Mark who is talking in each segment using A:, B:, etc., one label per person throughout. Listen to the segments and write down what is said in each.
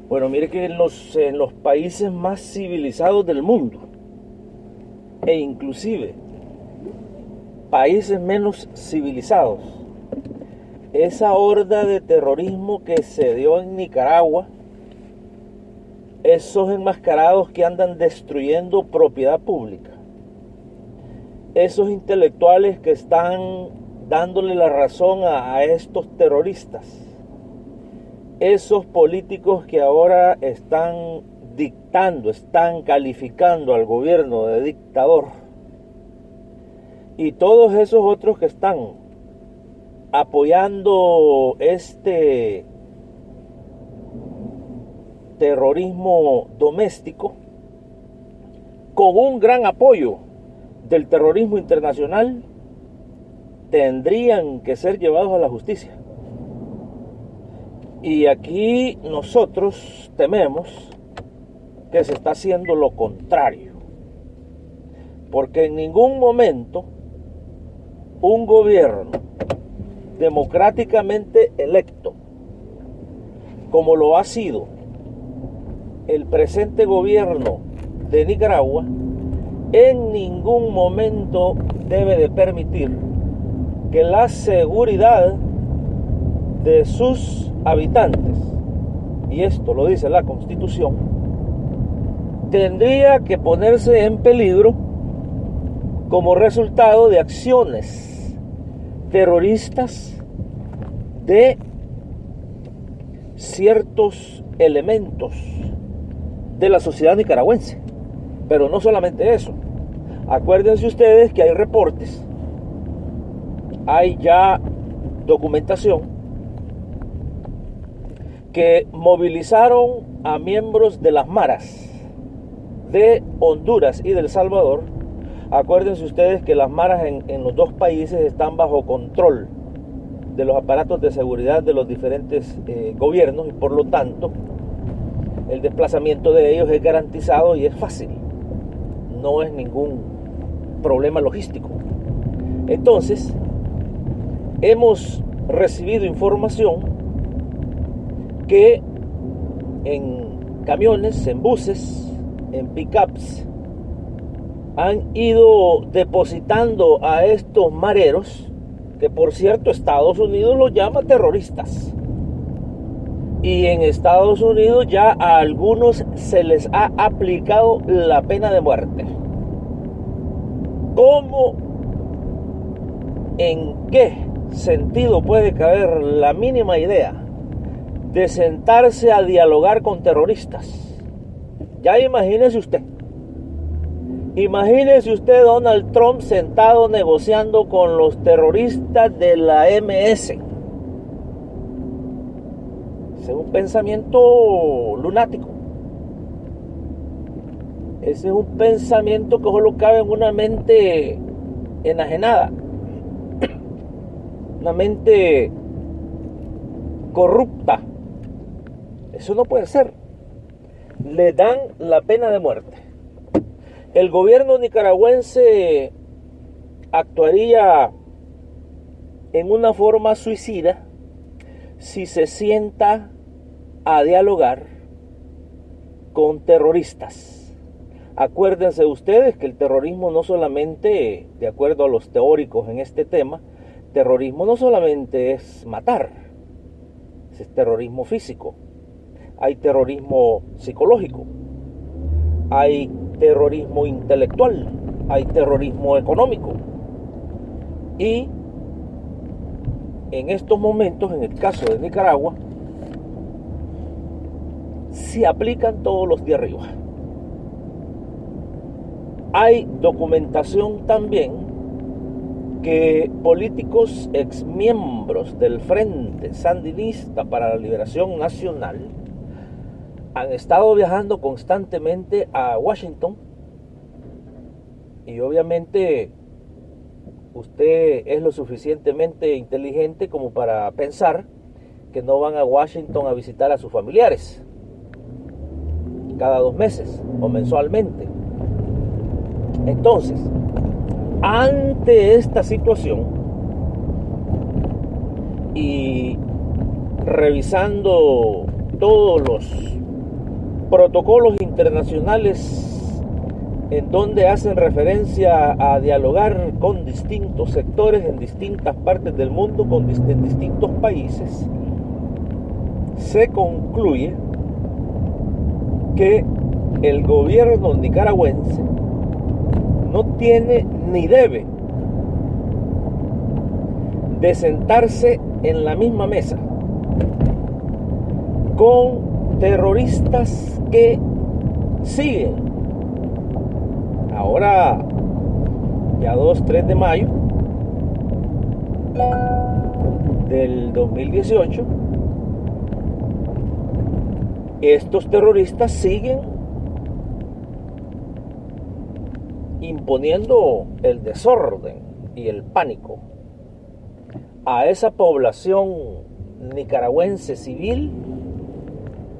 A: Bueno, mire que en los países más civilizados del mundo, e inclusive países menos civilizados, esa horda de terrorismo que se dio en Nicaragua, esos enmascarados que andan destruyendo propiedad pública, esos intelectuales que están dándole la razón a estos terroristas, esos políticos que ahora están dictando, están calificando al gobierno de dictador, y todos esos otros que están apoyando este terrorismo doméstico con un gran apoyo del terrorismo internacional, tendrían que ser llevados a la justicia. Y aquí nosotros tememos que se está haciendo lo contrario, porque en ningún momento un gobierno democráticamente electo, como lo ha sido el presente gobierno de Nicaragua, en ningún momento debe de permitir que la seguridad de sus habitantes, y esto lo dice la Constitución, tendría que ponerse en peligro como resultado de acciones terroristas de ciertos elementos de la sociedad nicaragüense. Pero no solamente eso. Acuérdense ustedes que hay reportes, hay ya documentación que movilizaron a miembros de las maras de Honduras y de El Salvador. Acuérdense ustedes que las maras en los dos países están bajo control de los aparatos de seguridad de los diferentes gobiernos, y por lo tanto el desplazamiento de ellos es garantizado y es fácil, no es ningún problema logístico. Entonces, hemos recibido información que en camiones, en buses, en pickups, han ido depositando a estos mareros, que por cierto Estados Unidos los llama terroristas, y en Estados Unidos ya a algunos se les ha aplicado la pena de muerte. ¿Cómo, en qué sentido puede caber la mínima idea de sentarse a dialogar con terroristas? Ya imagínese usted. Imagínese usted Donald Trump sentado negociando con los terroristas de la MS. Ese es un pensamiento lunático. Ese es un pensamiento que solo cabe en una mente enajenada, una mente corrupta. Eso no puede ser. Le dan la pena de muerte. El gobierno nicaragüense actuaría en una forma suicida si se sienta a dialogar con terroristas. Acuérdense ustedes que el terrorismo no solamente, de acuerdo a los teóricos en este tema, terrorismo no solamente es matar, es terrorismo físico, hay terrorismo psicológico, hay terrorismo intelectual, hay terrorismo económico. Y en estos momentos, en el caso de Nicaragua, se aplican todos los de arriba. Hay documentación también que políticos exmiembros del Frente Sandinista para la Liberación Nacional han estado viajando constantemente a Washington, y obviamente usted es lo suficientemente inteligente como para pensar que no van a Washington a visitar a sus familiares cada 2 meses o mensualmente. Entonces, ante esta situación y revisando todos los protocolos internacionales en donde hacen referencia a dialogar con distintos sectores en distintas partes del mundo, en distintos países, se concluye que el gobierno nicaragüense no tiene ni debe de sentarse en la misma mesa con terroristas que siguen. Ahora, ya 2-3 de mayo del 2018, estos terroristas siguen imponiendo el desorden y el pánico a esa población nicaragüense civil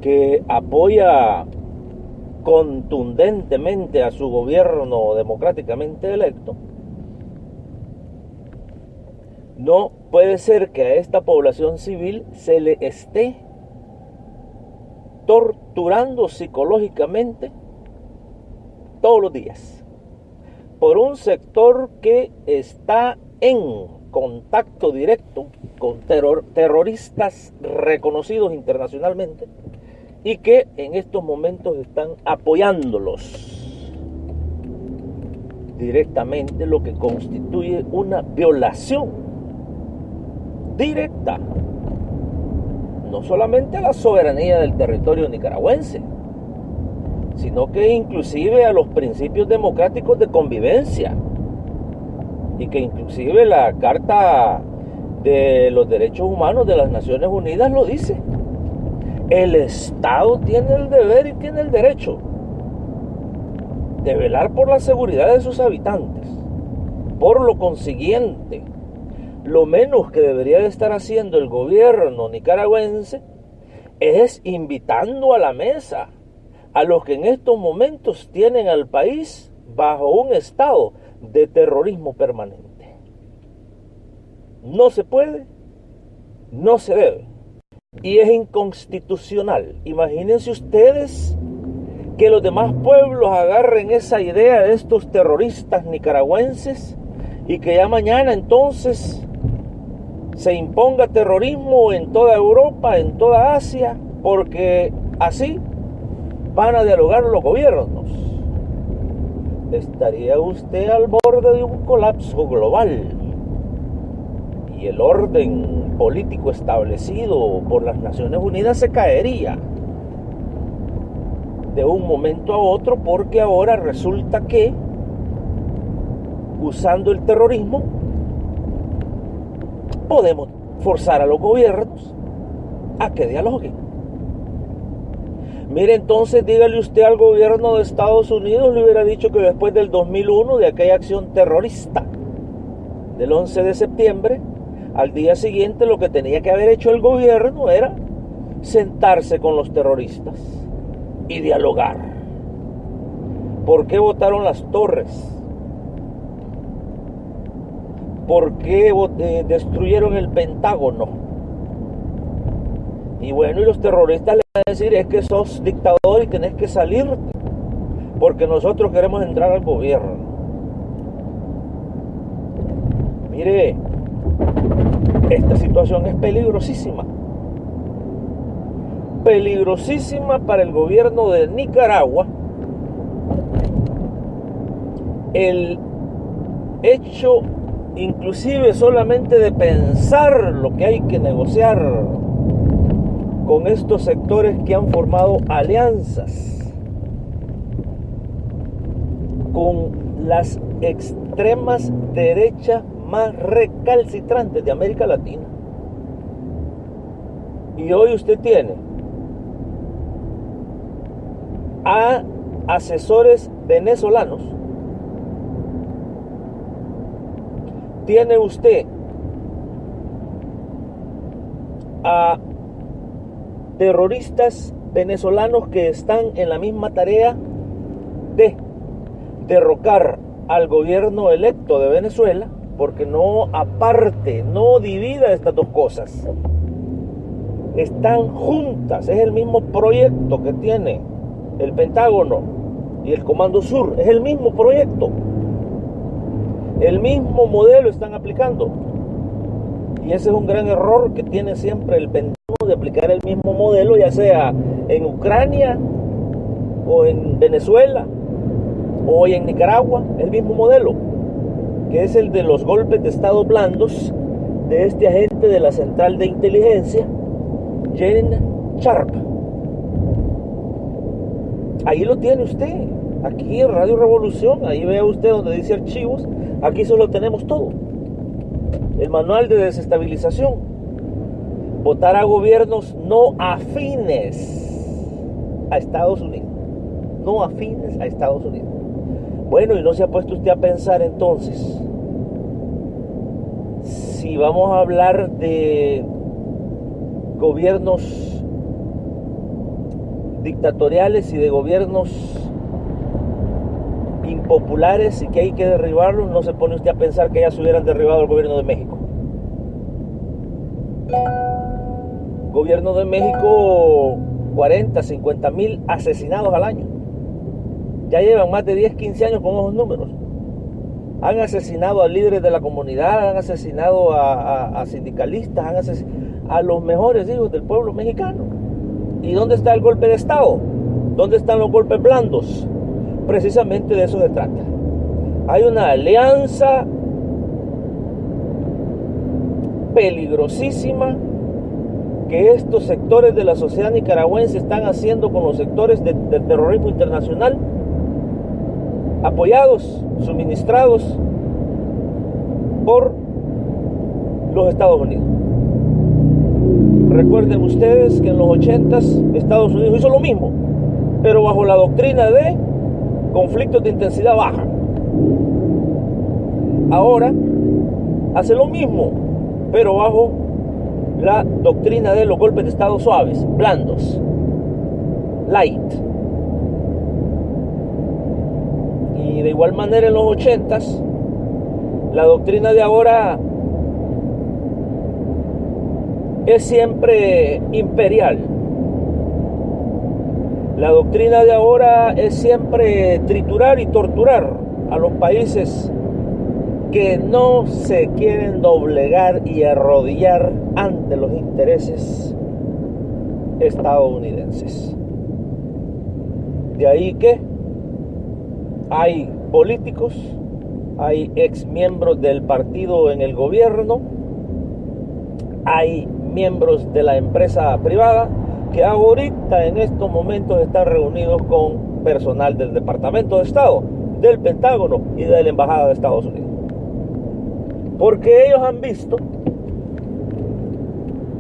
A: que apoya contundentemente a su gobierno democráticamente electo. No puede ser que a esta población civil se le esté torturando psicológicamente todos los días por un sector que está en contacto directo con terroristas reconocidos internacionalmente y que en estos momentos están apoyándolos directamente, lo que constituye una violación directa no solamente a la soberanía del territorio nicaragüense, sino que inclusive a los principios democráticos de convivencia, y que inclusive la Carta de los Derechos Humanos de las Naciones Unidas lo dice. El Estado tiene el deber y tiene el derecho de velar por la seguridad de sus habitantes. Por lo consiguiente, lo menos que debería de estar haciendo el gobierno nicaragüense es invitando a la mesa a los que en estos momentos tienen al país bajo un estado de terrorismo permanente. No se puede, no se debe. Y es inconstitucional. Imagínense ustedes que los demás pueblos agarren esa idea de estos terroristas nicaragüenses y que ya mañana entonces se imponga terrorismo en toda Europa, en toda Asia, porque así van a dialogar los gobiernos. Estaría usted al borde de un colapso global y el orden político establecido por las Naciones Unidas se caería de un momento a otro, porque ahora resulta que usando el terrorismo podemos forzar a los gobiernos a que dialoguen. Mire, entonces dígale usted al gobierno de Estados Unidos, le hubiera dicho que después del 2001, de aquella acción terrorista del 11 de septiembre, al día siguiente lo que tenía que haber hecho el gobierno era sentarse con los terroristas y dialogar. ¿Por qué botaron las torres? ¿Por qué destruyeron el Pentágono? Y bueno, y los terroristas le van a decir: es que sos dictador y tenés que salirte, porque nosotros queremos entrar al gobierno. Mire, esta situación es peligrosísima. Peligrosísima para el gobierno de Nicaragua. El hecho, inclusive solamente de pensar lo que hay que negociar con estos sectores que han formado alianzas con las extremas derechas más recalcitrantes de América Latina. Y hoy usted tiene a asesores venezolanos, tiene usted a terroristas venezolanos que están en la misma tarea de derrocar al gobierno electo de Venezuela, porque no aparte, no divida estas dos cosas. Están juntas, es el mismo proyecto que tiene el Pentágono y el Comando Sur. Es el mismo proyecto. El mismo modelo están aplicando. Y ese es un gran error que tiene siempre el Pentágono, de aplicar el mismo modelo, ya sea en Ucrania o en Venezuela o hoy en Nicaragua. El mismo modelo, que es el de los golpes de estado blandos de este agente de la Central de Inteligencia, Gene Sharp. Ahí lo tiene usted, aquí en Radio Revolución. Ahí vea usted donde dice archivos. Aquí solo tenemos todo. El manual de desestabilización. Votar a gobiernos no afines a Estados Unidos. No afines a Estados Unidos. Bueno, y no se ha puesto usted a pensar entonces, si vamos a hablar de gobiernos dictatoriales y de gobiernos impopulares y que hay que derribarlos, no se pone usted a pensar que ya se hubieran derribado el gobierno de México. Gobierno de México, 40, 50 mil asesinados al año. Ya llevan más de 10, 15 años con esos números. Han asesinado a líderes de la comunidad, han asesinado a sindicalistas, han asesinado a los mejores hijos del pueblo mexicano. ¿Y dónde está el golpe de Estado? ¿Dónde están los golpes blandos? Precisamente de eso se trata. Hay una alianza peligrosísima que estos sectores de la sociedad nicaragüense están haciendo con los sectores del terrorismo internacional, apoyados, suministrados por los Estados Unidos. Recuerden ustedes que en los 80s Estados Unidos hizo lo mismo, pero bajo la doctrina de conflictos de intensidad baja. Ahora hace lo mismo, pero bajo la doctrina de los golpes de estado suaves, blandos, light. Y de igual manera en los 80s, la doctrina de ahora es siempre imperial. La doctrina de ahora es siempre triturar y torturar a los países que no se quieren doblegar y arrodillar ante los intereses estadounidenses. De ahí que hay políticos, hay ex miembros del partido en el gobierno, hay miembros de la empresa privada que ahorita en estos momentos están reunidos con personal del Departamento de Estado, del Pentágono y de la Embajada de Estados Unidos. Porque ellos han visto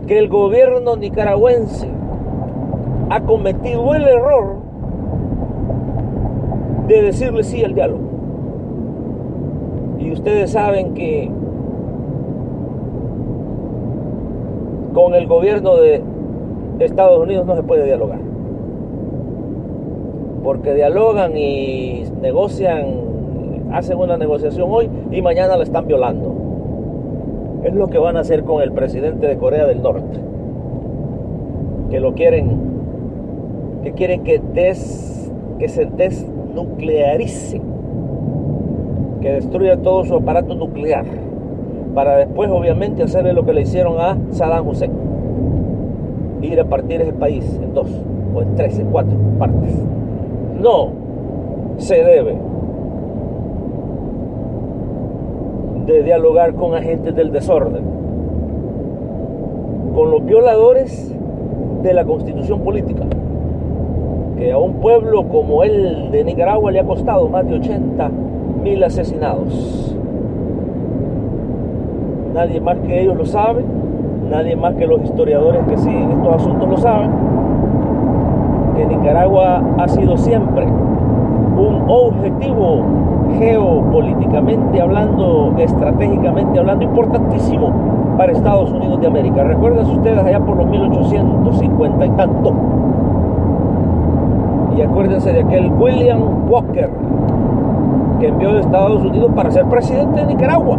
A: que el gobierno nicaragüense ha cometido el error de decirle sí al diálogo. Y ustedes saben que con el gobierno de Estados Unidos no se puede dialogar, porque dialogan y negocian, hacen una negociación hoy y mañana la están violando. Es lo que van a hacer con el presidente de Corea del Norte, que lo quieren, que quieren que se desnuclearice, que destruya todo su aparato nuclear, para después obviamente hacerle lo que le hicieron a Saddam Hussein, ir a partir ese país en 2 o en 3, en 4 partes. No se debe de dialogar con agentes del desorden, con los violadores de la constitución política, que a un pueblo como el de Nicaragua le ha costado más de 80,000 asesinados. Nadie más que ellos lo sabe, nadie más que los historiadores que siguen estos asuntos lo saben, que Nicaragua ha sido siempre un objetivo geopolíticamente hablando, estratégicamente hablando, importantísimo para Estados Unidos de América. Recuerden ustedes allá por los 1850 y tanto. Y acuérdense de aquel William Walker que envió a Estados Unidos para ser presidente de Nicaragua.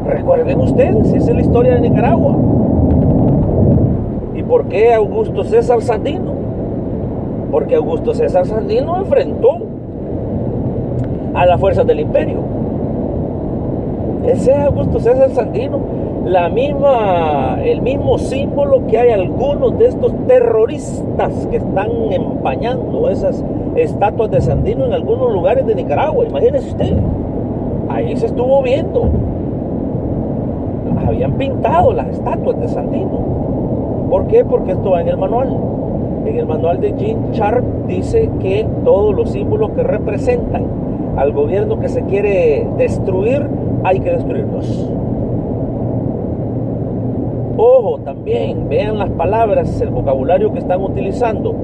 A: Recuerden ustedes, esa es la historia de Nicaragua. ¿Y por qué Augusto César Sandino? porque Augusto César Sandino enfrentó a las fuerzas del imperio. Ese es Augusto César Sandino, el mismo símbolo que hay algunos de estos terroristas que están empañando esas estatuas de Sandino en algunos lugares de Nicaragua. Imagínense usted, ahí se estuvo viendo, habían pintado las estatuas de Sandino. ¿Por qué? Porque esto va en el manual. En el manual de Gene Sharp dice que todos los símbolos que representan al gobierno que se quiere destruir, hay que destruirlos. Ojo, también vean las palabras, el vocabulario que están utilizando.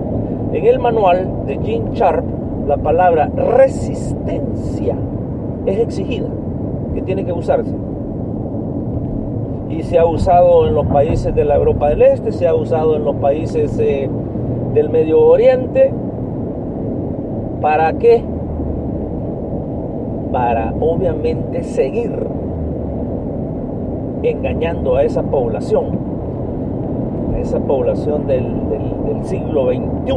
A: En el manual de Gene Sharp, la palabra resistencia es exigida, que tiene que usarse. Y se ha usado en los países de la Europa del Este, se ha usado en los países del Medio Oriente. ¿Para qué? Para obviamente seguir engañando a esa población del siglo XXI,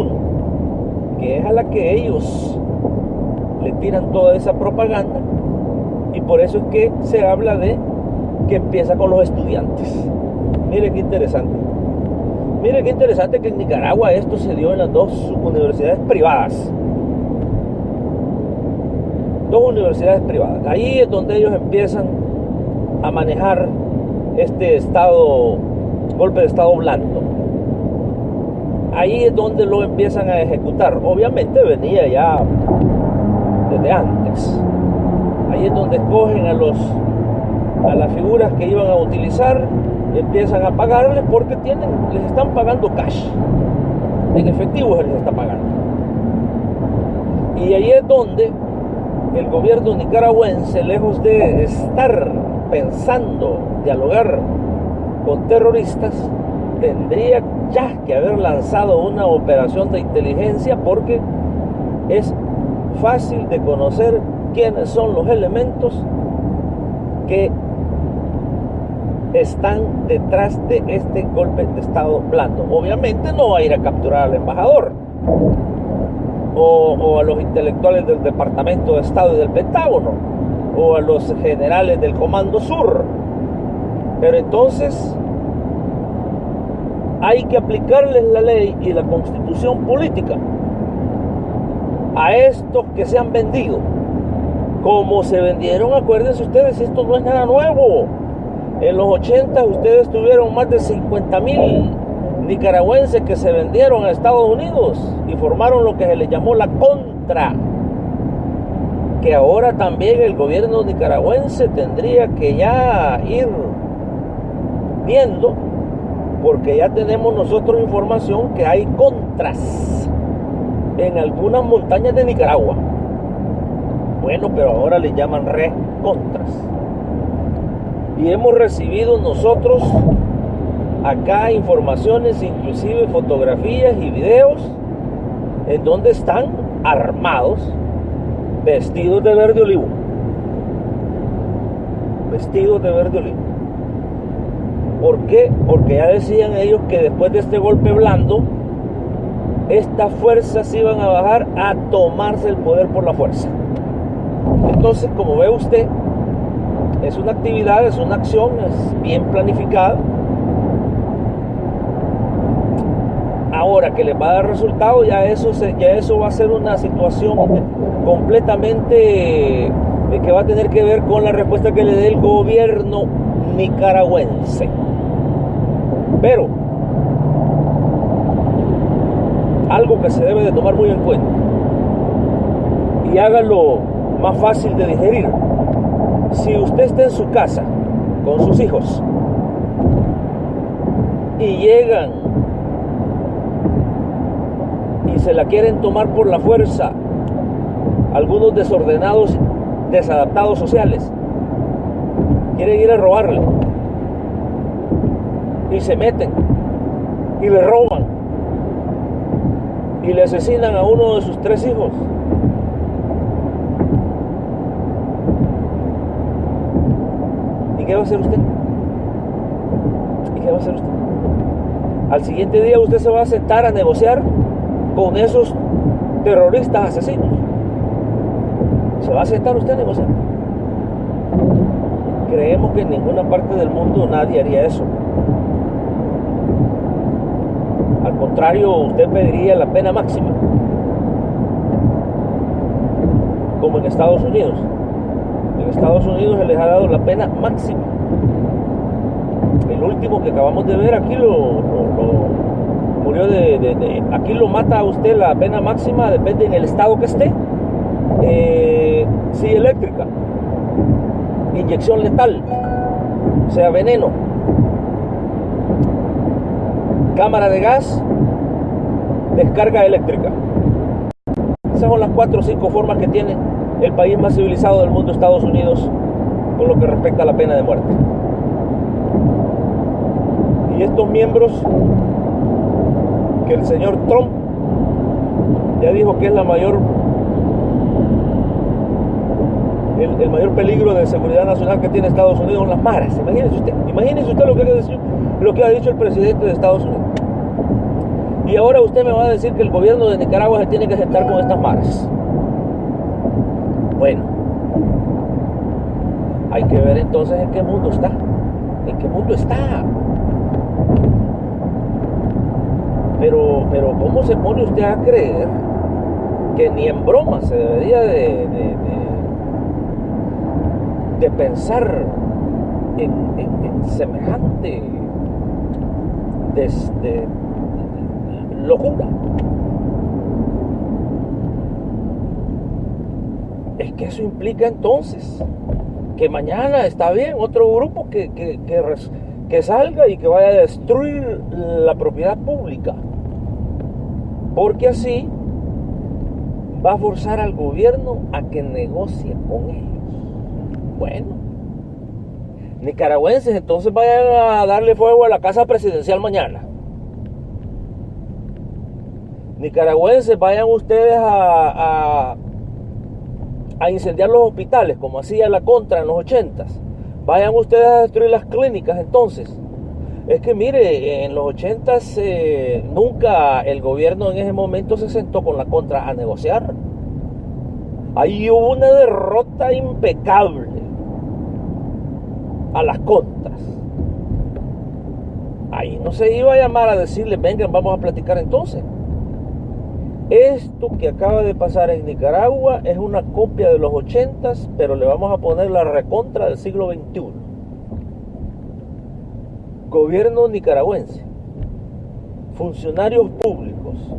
A: que es a la que ellos le tiran toda esa propaganda. Y por eso es que se habla de que empieza con los estudiantes. Mire qué interesante. Mire qué interesante que en Nicaragua esto se dio en las dos universidades privadas. Dos universidades privadas. Ahí es donde ellos empiezan a manejar este golpe de estado blando. Ahí es donde lo empiezan a ejecutar. Obviamente venía ya desde antes. Ahí es donde escogen a las figuras que iban a utilizar, empiezan a pagarles porque les están pagando cash. En efectivo se les está pagando. Y ahí es donde el gobierno nicaragüense, lejos de estar pensando dialogar con terroristas, tendría ya que haber lanzado una operación de inteligencia, porque es fácil de conocer quiénes son los elementos que están detrás de este golpe de estado blando. Obviamente no va a ir a capturar al embajador o a los intelectuales del Departamento de Estado y del Pentágono o a los generales del Comando Sur, pero entonces hay que aplicarles la ley y la constitución política a estos que se han vendido como se vendieron. Acuérdense ustedes, esto no es nada nuevo. En los 80 ustedes tuvieron más de 50,000 nicaragüenses que se vendieron a Estados Unidos y formaron lo que se les llamó la Contra, que ahora también el gobierno nicaragüense tendría que ya ir viendo, porque ya tenemos nosotros información que hay contras en algunas montañas de Nicaragua. Bueno, pero ahora le llaman contras. Y hemos recibido nosotros acá informaciones, inclusive fotografías y videos, en donde están armados, vestidos de verde olivo. Vestidos de verde olivo. ¿Por qué? Porque ya decían ellos que después de este golpe blando, estas fuerzas iban a bajar a tomarse el poder por la fuerza. Entonces, como ve usted, es una actividad, es una acción, es bien planificada. Ahora que les va a dar resultado, ya eso va a ser una situación completamente que va a tener que ver con la respuesta que le dé el gobierno nicaragüense. Pero algo que se debe de tomar muy en cuenta y hágalo más fácil de digerir: si usted está en su casa con sus hijos y llegan y se la quieren tomar por la fuerza algunos desordenados, desadaptados sociales, quieren ir a robarle y se meten y le roban y le asesinan a uno de sus 3 hijos, ¿y qué va a hacer usted? ¿Y qué va a hacer usted? Al siguiente día usted se va a sentar a negociar con esos terroristas asesinos. ¿Se va a sentar usted a negociar? Creemos que en ninguna parte del mundo nadie haría eso. Al contrario, usted pediría la pena máxima, como en Estados Unidos. En Estados Unidos se les ha dado la pena máxima. El último que acabamos de ver aquí murió aquí lo mata a usted la pena máxima, depende en el estado que esté. Silla eléctrica, inyección letal, o sea, veneno, cámara de gas, descarga eléctrica. Esas son las 4 o 5 formas que tiene el país más civilizado del mundo, Estados Unidos, con lo que respecta a la pena de muerte. Y estos miembros que el señor Trump ya dijo que es el mayor peligro de seguridad nacional que tiene Estados Unidos son las maras. Imagínese usted lo que ha dicho el presidente de Estados Unidos. Y ahora usted me va a decir que el gobierno de Nicaragua se tiene que sentar con estas maras. Bueno, hay que ver entonces en qué mundo está. ¿En qué mundo está? Pero ¿cómo se pone usted a creer que ni en broma se debería de pensar en semejante locura? Es que eso implica entonces que mañana está bien otro grupo que salga y que vaya a destruir la propiedad pública, porque así va a forzar al gobierno a que negocie con ellos. Bueno, nicaragüenses, entonces vayan a darle fuego a la casa presidencial mañana. Nicaragüenses, vayan ustedes a incendiar los hospitales, como hacía la Contra en los 80s. Vayan ustedes a destruir las clínicas entonces. Es que mire, en los 80s nunca el gobierno en ese momento se sentó con la Contra a negociar. Ahí hubo una derrota impecable a las contras. Ahí no se iba a llamar a decirles, vengan, vamos a platicar entonces. Esto que acaba de pasar en Nicaragua es una copia de los 80s, pero le vamos a poner la recontra del siglo XXI. Gobierno nicaragüense, funcionarios públicos,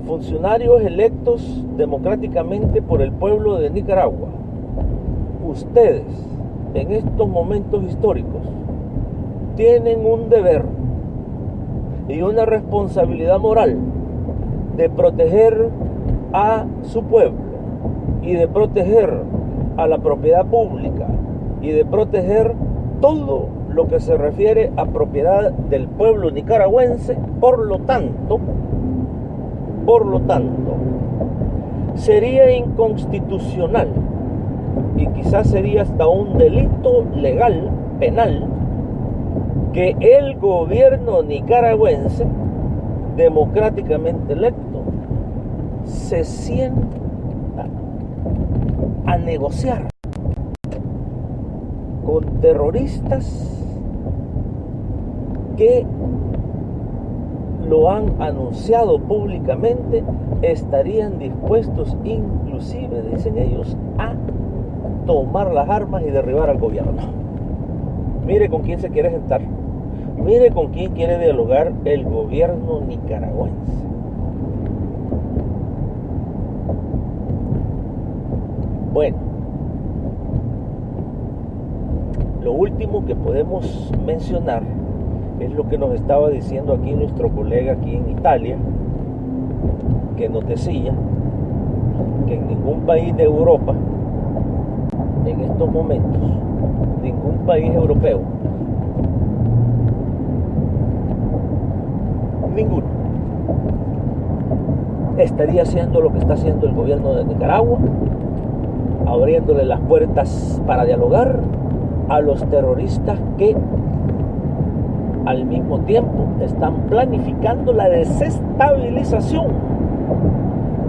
A: funcionarios electos democráticamente por el pueblo de Nicaragua. Ustedes, en estos momentos históricos, tienen un deber y una responsabilidad moral de proteger a su pueblo y de proteger a la propiedad pública y de proteger todo lo que se refiere a propiedad del pueblo nicaragüense. Por lo tanto, sería inconstitucional y quizás sería hasta un delito legal, penal, que el gobierno nicaragüense, democráticamente electo, se sienta a negociar con terroristas que lo han anunciado públicamente, estarían dispuestos inclusive, dicen ellos, a tomar las armas y derribar al gobierno. Mire con quién se quiere sentar. Mire con quién quiere dialogar el gobierno nicaragüense. Bueno, lo último que podemos mencionar es lo que nos estaba diciendo aquí nuestro colega aquí en Italia, que nos decía que en ningún país de Europa, en estos momentos, ningún país europeo, ninguno, estaría haciendo lo que está haciendo el gobierno de Nicaragua, abriéndole las puertas para dialogar a los terroristas que al mismo tiempo están planificando la desestabilización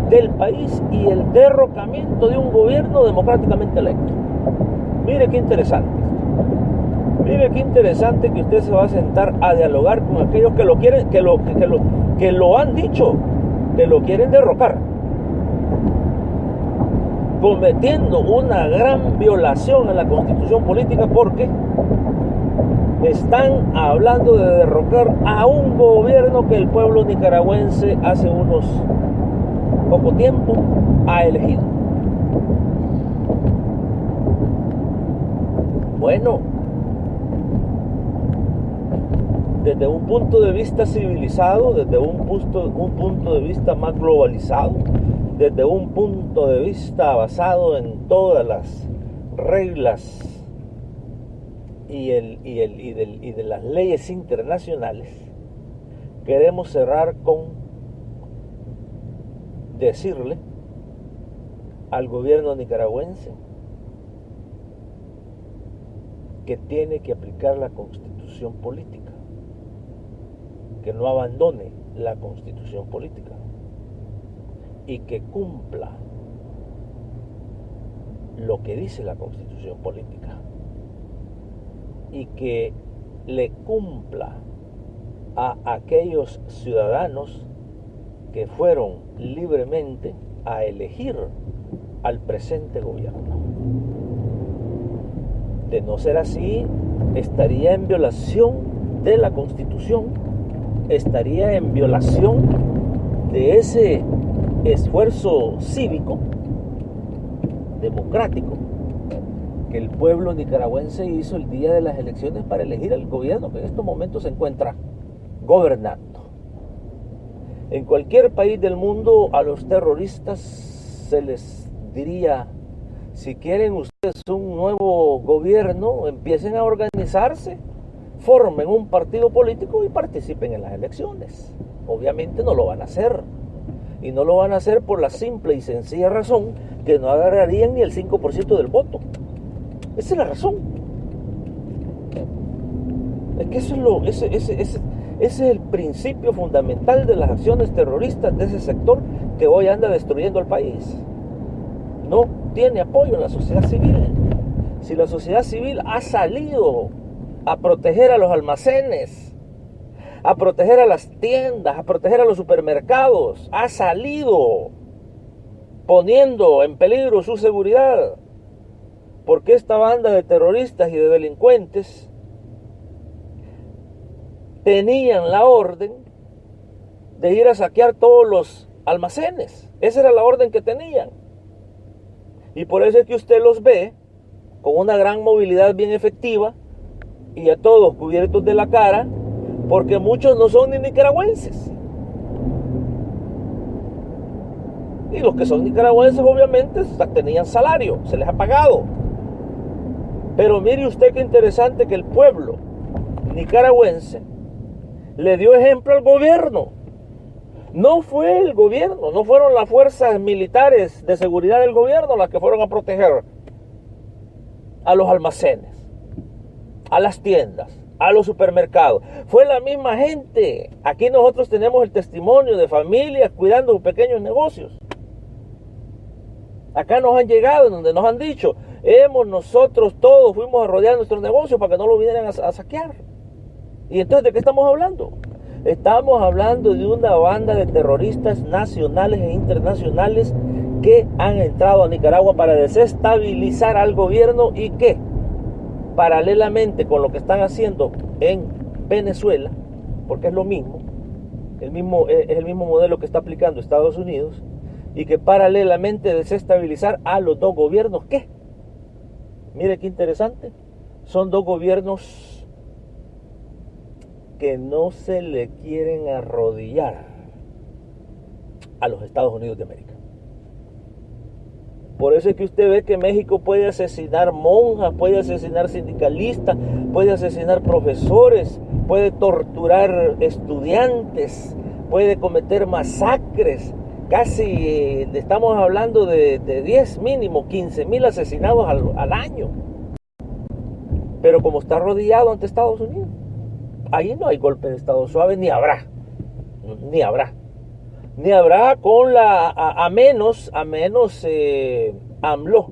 A: del país y el derrocamiento de un gobierno democráticamente electo. Mire qué interesante. Mire qué interesante que usted se va a sentar a dialogar con aquellos que lo quieren, que lo han dicho, que lo quieren derrocar, cometiendo una gran violación en la Constitución política, porque están hablando de derrocar a un gobierno que el pueblo nicaragüense hace unos poco tiempo ha elegido. Bueno, desde un punto de vista civilizado, desde un punto de vista más globalizado, desde un punto de vista basado en todas las reglas y de las leyes internacionales, queremos cerrar con decirle al gobierno nicaragüense que tiene que aplicar la Constitución política, que no abandone la Constitución política y que cumpla lo que dice la Constitución política y que le cumpla a aquellos ciudadanos que fueron libremente a elegir al presente gobierno. De no ser así, estaría en violación de la Constitución, estaría en violación de ese esfuerzo cívico, democrático, que el pueblo nicaragüense hizo el día de las elecciones para elegir al gobierno que en estos momentos se encuentra gobernando. En cualquier país del mundo a los terroristas se les diría: si quieren ustedes un nuevo gobierno, empiecen a organizarse, formen un partido político y participen en las elecciones. Obviamente no lo van a hacer. Y no lo van a hacer por la simple y sencilla razón que no agarrarían ni el 5% del voto. Esa es la razón. Es que ese es el principio fundamental de las acciones terroristas de ese sector que hoy anda destruyendo el país. No tiene apoyo en la sociedad civil. Si la sociedad civil ha salido a proteger a los almacenes, a proteger a las tiendas, a proteger a los supermercados, ha salido poniendo en peligro su seguridad, porque esta banda de terroristas y de delincuentes tenían la orden de ir a saquear todos los almacenes. Esa era la orden que tenían. Y por eso es que usted los ve con una gran movilidad bien efectiva y a todos cubiertos de la cara, porque muchos no son ni nicaragüenses. Y los que son nicaragüenses obviamente tenían salario, se les ha pagado. Pero mire usted qué interesante que el pueblo nicaragüense le dio ejemplo al gobierno. No fue el gobierno, no fueron las fuerzas militares de seguridad del gobierno las que fueron a proteger a los almacenes, a las tiendas, a los supermercados. Fue la misma gente. Aquí nosotros tenemos el testimonio de familias cuidando sus pequeños negocios. Acá nos han llegado, donde nos han dicho: nosotros todos fuimos a rodear nuestros negocios para que no lo vinieran a saquear. ¿Y entonces de qué estamos hablando? Estamos hablando de una banda de terroristas nacionales e internacionales que han entrado a Nicaragua para desestabilizar al gobierno y que, paralelamente con lo que están haciendo en Venezuela, porque es lo mismo, es el mismo modelo que está aplicando Estados Unidos, y que paralelamente desestabilizar a los dos gobiernos que, mire qué interesante, son dos gobiernos que no se le quieren arrodillar a los Estados Unidos de América. Por eso es que usted ve que México puede asesinar monjas, puede asesinar sindicalistas, puede asesinar profesores, puede torturar estudiantes, puede cometer masacres. Casi estamos hablando de 10 mínimo, 15,000 asesinados al año. Pero como está arrodillado ante Estados Unidos, ahí no hay golpe de Estado suave, ni habrá. ni habrá con a menos AMLO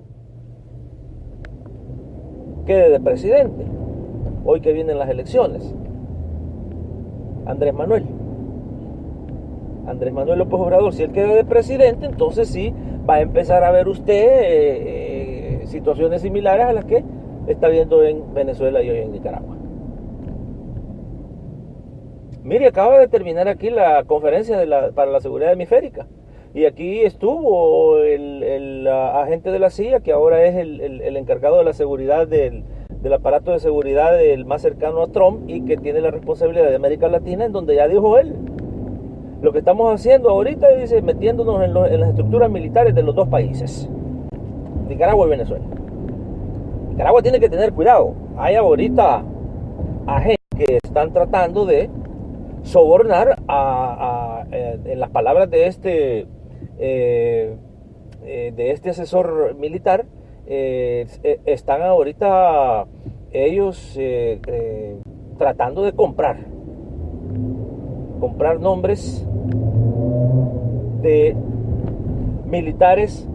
A: quede de presidente, hoy que vienen las elecciones. Andrés Manuel López Obrador, si él queda de presidente, entonces sí va a empezar a ver usted situaciones similares a las que está viendo en Venezuela y hoy en Nicaragua. Mire, acaba de terminar aquí la conferencia para la seguridad hemisférica. Y aquí estuvo el agente de la CIA, que ahora es el encargado de la seguridad del aparato de seguridad el más cercano a Trump y que tiene la responsabilidad de América Latina, en donde ya dijo él: lo que estamos haciendo ahorita, dice, metiéndonos en las estructuras militares de los dos países, Nicaragua y Venezuela. Nicaragua tiene que tener cuidado. Hay ahorita agentes que están tratando de sobornar en las palabras de este asesor militar, están ahorita ellos tratando de comprar nombres de militares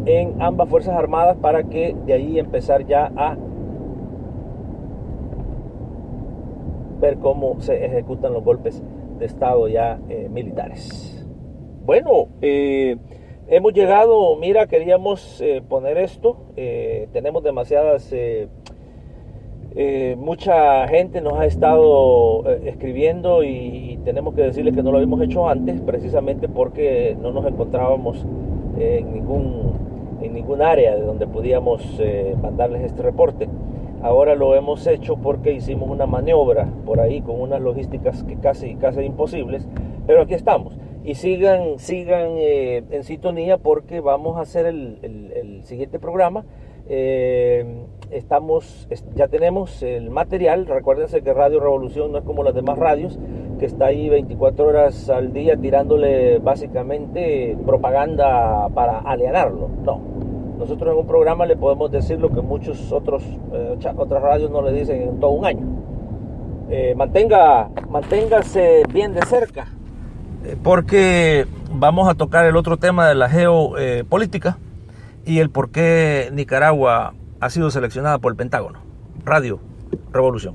A: en ambas fuerzas armadas para que de ahí empezar ya a ver cómo se ejecutan los golpes de estado ya militares. Bueno, hemos llegado, mira, queríamos poner esto, tenemos demasiadas, mucha gente nos ha estado escribiendo y tenemos que decirles que no lo habíamos hecho antes, precisamente porque no nos encontrábamos en ningún área de donde podíamos mandarles este reporte. Ahora lo hemos hecho porque hicimos una maniobra por ahí con unas logísticas que casi imposibles, pero aquí estamos. Y sigan en sintonía porque vamos a hacer el siguiente programa. Ya tenemos el material. Recuérdense que Radio Revolución no es como las demás radios, que está ahí 24 horas al día tirándole básicamente propaganda para alienarlo. No. Nosotros en un programa le podemos decir lo que muchos otras radios no le dicen en todo un año. Manténgase bien de cerca, porque vamos a tocar el otro tema de la geopolítica y el por qué Nicaragua ha sido seleccionada por el Pentágono. Radio Revolución.